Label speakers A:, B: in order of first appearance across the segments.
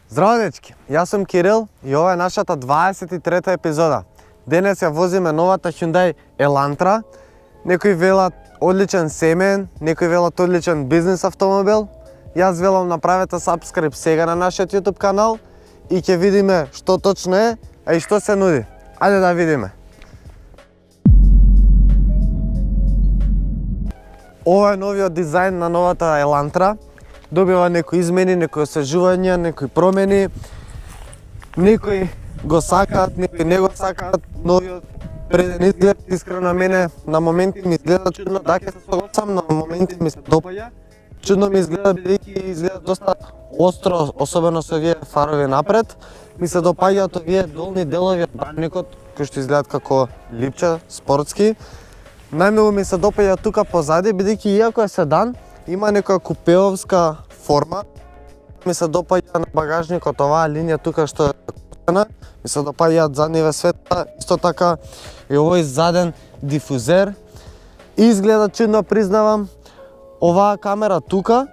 A: Здраво дечки, јас сум Кирил и ова е нашата 23-та епизода. Денес ја возиме новата Hyundai Elantra. Некои велат одличен семеен, некои велат одличен бизнес автомобил. Јас велам направете subscribe сега на нашиот YouTube канал и ќе видиме што точно е, а и што се нуди. Ајде да видиме. Ова е новиот дизајн на новата Elantra. Добива некои измени, некои освежувања, некои промени. Некои го сакаат, некои не го сакаат. Новиот преден изглед, искрено на мене, на моменти ми изгледа чудно, да ќе се согласам, на моменти ми се допаѓа. Чудно ми изгледа, бидејќи изгледа доста остро, особено со овие фарови напред. Ми се допаѓаат овие долни делови од бранникот, кои што изгледаат како липче, спортски. Најмногу ми се допаѓа тука позади, бидејќи иако е седан, има некоја купеовска форма. Ми се допаѓа на багажникот оваа линија тука што е купена. Ми се допаѓаат задниве светла, исто така и овој заден дифузер. Изгледа чудно, признавам. Оваа камера тука,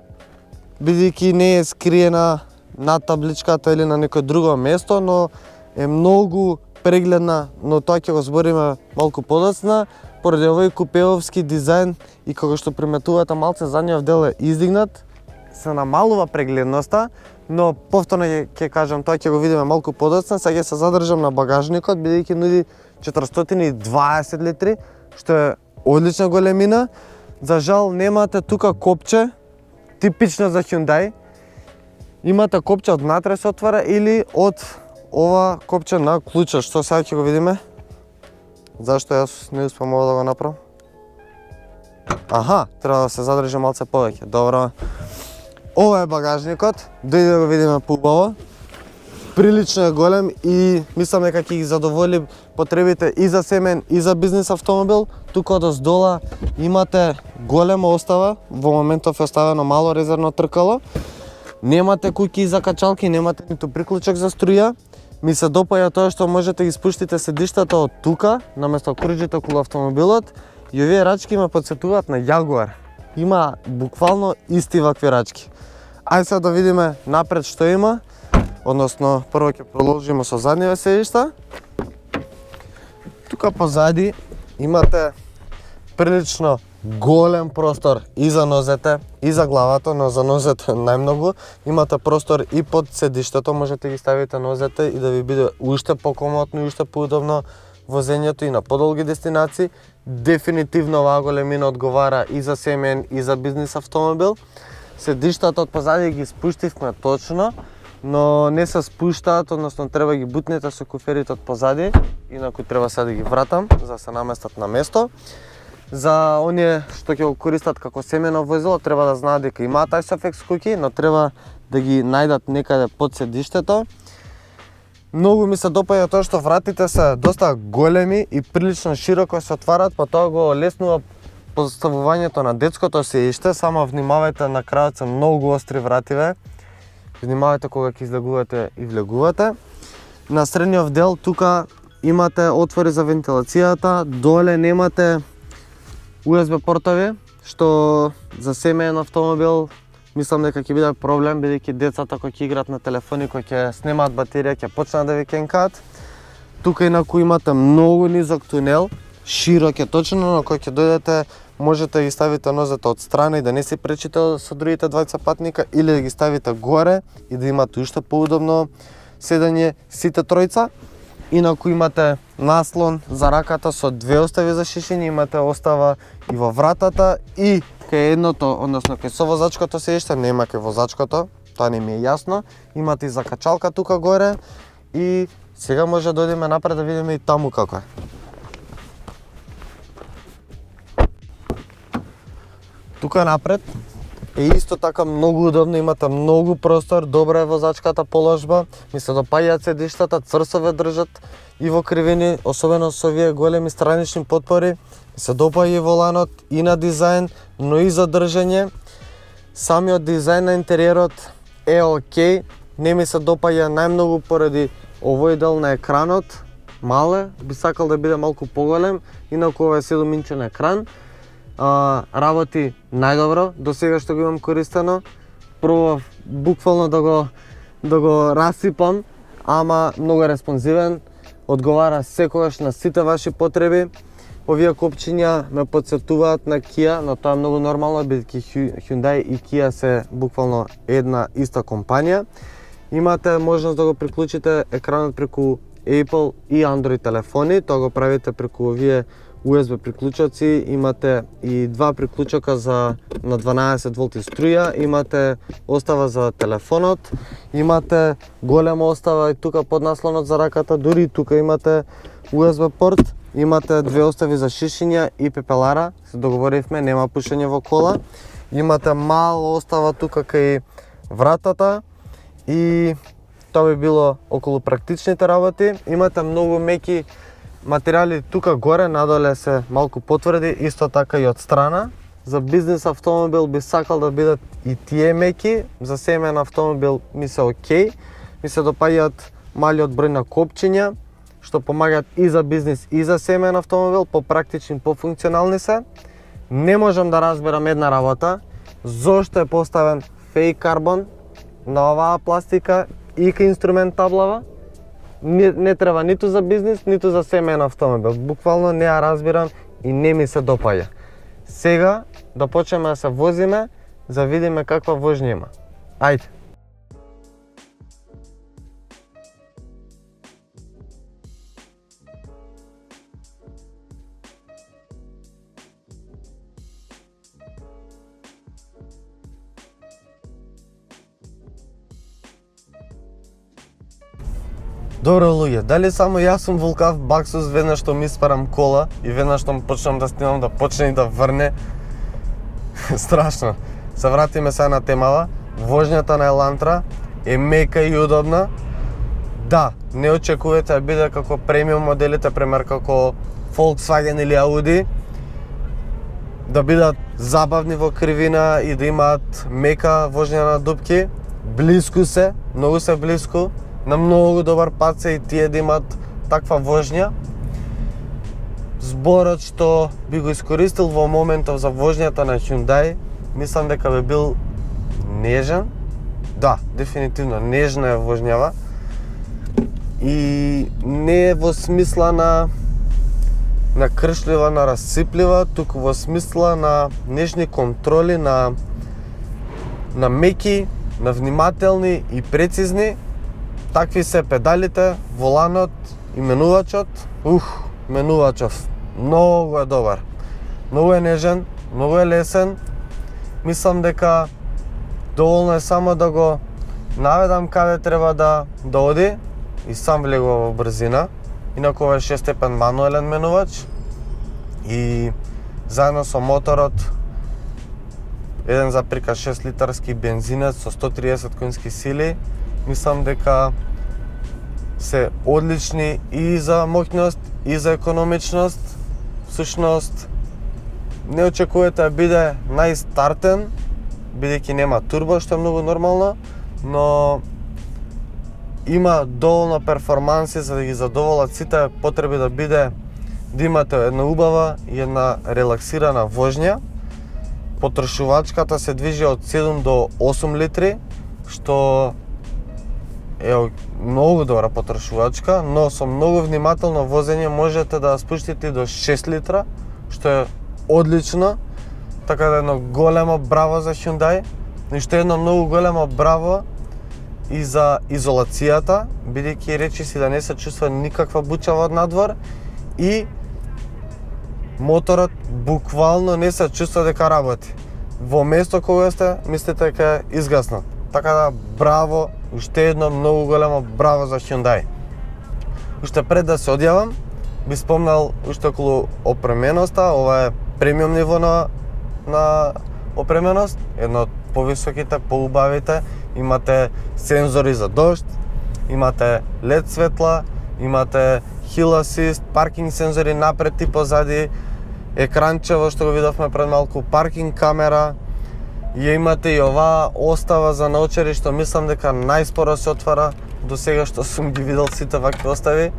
A: бидејќи не е скриена над табличката или на некој друго место, но е многу прегледна, но тоа ќе го збориме малку подоцна. Поради овој купеовски дизајн и кога што приметувате малце задниот дел е издигнат, се намалува прегледноста, но повторно ќе кажам, тоа ќе го видиме малку подоцна. Сега ќе се задржам на багажникот, бидејќи нуди 420 литри, што е одлична големина. За жал немате тука копче, типично за Hyundai. Имате копче од натре се отвара или од ова копче на клуча, што сега ќе го видиме. Зашто јас не успеам ова да го направам? Аха, треба да се задржи малце повеќе. Добро. Ова е багажникот. Дојде да го видиме поубаво. Прилично е голем и мислам дека ќе ги задоволи потребите и за семен и за бизнес автомобил. Тука од оздола имате голема остава, во моментов е оставено мало резервно тркало. Немате куќи за качалки, немате ниту приклучок за струја. Ми се допаѓа тоа што можете ги спуштите седиштата од тука, наместо круџите околу автомобилот, и овие рачки ме потсетуваат на Jaguar. Има буквално исти вакви рачки. Ајде сега да видиме напред што има, односно прво ќе продолжиме со задниве седишта. Тука позади имате прилично голем простор и за нозете, и за главата, но за нозете најмногу. Имате простор и под седиштето, можете ги ставите нозете и да ви биде уште покомотно и уште поудобно возењето и на подолги дестинации. Дефинитивно оваа големина одговара и за семеен и за бизнес автомобил. Седиштата од позади ги спуштивме точно, но не се спуштаат, односно треба ги бутнете со куферите од позади, инаку треба сега да ги вратам за да се наместат на место. За оние што ќе го користат како семено возило, треба да знаат дека имаат ISOFIX куќи, но треба да ги најдат некаде под седиштето. Многу ми се допаѓа тоа што вратите се доста големи и прилично широко се отварат, па тоа го леснува поставувањето на детското седиште. Само внимавајте, на крајот се многу остри вративе. Внимавајте кога ќе излегувате и влегувате. На средниот дел тука имате отвори за вентилацијата, доле немате USB портови, што за семеен автомобил мислам дека ќе биде проблем, бидејќи децата кои ќе играат на телефони, кои ќе снимаат батерија, ќе почнат да ви кенкаат. Тука инаку имате многу низок тунел, широк е точно, но кој ќе дојдете можете да ги ставите нозете од страна и да не се пречите со другите двајца патника, или да ги ставите горе и да имате уште поудобно седење сите тројца. Инаку имате наслон за раката со две остави за шишиња, имате остава и во вратата и кај едното, односно кај совозачкото седиште, нема кај возачкото, тоа не ми е јасно. Имате и закачалка тука горе и сега може да одиме напред да видиме и таму како е. Тука напред е исто така многу удобно, имате многу простор, добра е возачката положба, ми се допаѓаат седиштата, цврсто ве држат и во кривини, особено со овие големи странични потпори. Ми се допаѓа и воланот, и на дизајн, но и за држење. Самиот дизајн на интериерот е окей, не ми се допаѓа најмногу поради овој дел на екранот, мале, би сакал да биде малку поголем, инаку ова е 7-инчен екран. Работи најдобро до сега што го имам користено. Пробав буквално да го да го расипам, ама многу респонзивен, одговара секогаш на сите ваши потреби. Овие копчиња ме потсетуваат на Kia, но тоа е многу нормално, бидејќи Hyundai и Kia се буквално една иста компанија. Имате можност да го приклучите екранот преку Apple и Android телефони, тоа го правите преку овие USB приклучоци, имате и два приклучока на 12 волти струја, имате остава за телефонот, имате голема остава и тука под наслонот за раката, дури тука имате USB порт, имате две остави за шишиња и пепелара, се договоривме, нема пушење во кола. Имате мала остава тука кај вратата и тоа би било околу практичните работи. Имате многу меки материјали тука горе, надоле се малку потврди, исто така и од страна. За бизнес автомобил би сакал да бидат и тие меки, за семеен автомобил ми се окей. Ми се допаѓаат малиот број на копчиња, што помагаат и за бизнес и за семеен автомобил, попрактични, пофункционални се. Не можам да разберам една работа, зошто е поставен фейк карбон на оваа пластика и кај инструмент таблава. Не треба ниту за бизнес, ниту за семеен автомобил. Буквално не ја разбирам и не ми се допаѓа. Сега да почнеме да се возиме, за видиме каква вожња има. Ајде! Добро луѓе, дали само јас сум волкав баксус веднаш што ми испарам кола и веднаш што почнам да снимам да почне и да врне? Страшно. Се вратиме сега на темава. Вожњата на Елантра е мека и удобна. Да, не очекувате да биде како премиум моделите, пример како Volkswagen или Audi, да бидат забавни во кривина и да имаат мека вожња на дупки. Блиску се, многу се блиску. На многу добар пат се и тие да имат таква вожња. Зборот што би го искористил во моментов за вожњата на Hyundai, мислам дека би бил нежен. Да, дефинитивно нежна е вожњава. И не е во смисла на кршлива, на расиплива, туку во смисла на нежни контроли, на меки, на внимателни и прецизни. Такви се педалите, воланот и менувачот. Менувачот многу е добар. Многу е нежен, многу е лесен. Мислам дека доволно е само да го наведам каде треба да оди и сам влегува во брзина. Инаку ова е 6 степен мануелен менувач и заедно со моторот 1,6 литарски бензинец со 130 конски сили, мислам дека се одлични и за моќност и за економичност. Всушност не очекувате да биде најстартен, бидејќи нема турбо, што е многу нормално, но има доволно перформанси за да ги задоволат сите потреби да имате една убава и една релаксирана вожња. Потрошувачката се движи од 7 до 8 литри, што е многу добра потрошувачка, но со многу внимателно возење можете да спуштите до 6 литра, што е одлично. Така да едно големо браво за Hyundai, и што едно многу големо браво и за изолацијата, бидејќи речиси да не се чувства никаква буча од надвор и моторот буквално не се чувства дека работи. Во место кога сте, мислите дека е изгаснат. Така да браво, уште едно многу големо браво за Hyundai. Уште пред да се одјавам, би спомнал уште околу опременоста. Ова е премиум ниво на опременост, едно од повисоките, поубавите. Имате сензори за дожд, имате LED светла, имате Hill Assist, паркинг сензори напред и позади, екранчево што го видовме пред малку, паркинг камера. Ја имате и оваа остава за научери што мислам дека најспоро се отвара до сега што сум ги видел сите вакви остави.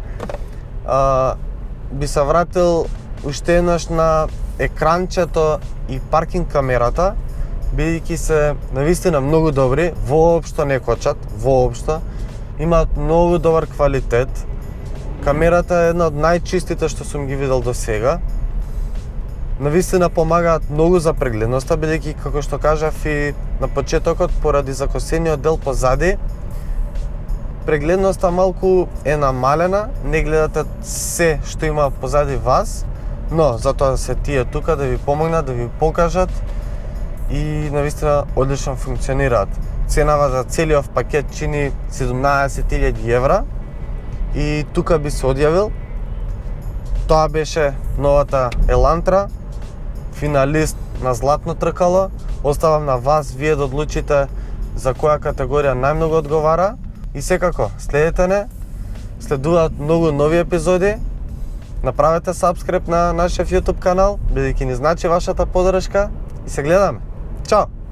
A: Би се вратил уште еднаш на екранчето и паркинг камерата, бидејќи се навистина многу добри, воопшто не кочат, воопшто. Имаат многу добар квалитет. Камерата е една од најчистите што сум ги видел до сега. Навистина помагаат многу за прегледноста, бидејќи како што кажав и на почетокот, поради закосениот дел позади, прегледноста малку е намалена, не гледате се што има позади вас, но затоа се тие тука да ви помогнат, да ви покажат и навистина одлично функционираат. Ценава за целиот пакет чини 17.000 евра и тука би се одјавил. Тоа беше новата Елантра, финалист на Златно тркало. Оставам на вас вие да одлучите за која категорија најмногу одговара. И секако, следете не, следуваат многу нови епизоди. Направете сабскрип на нашиот YouTube канал, бидејќи ни значи вашата поддршка и се гледаме. Чао!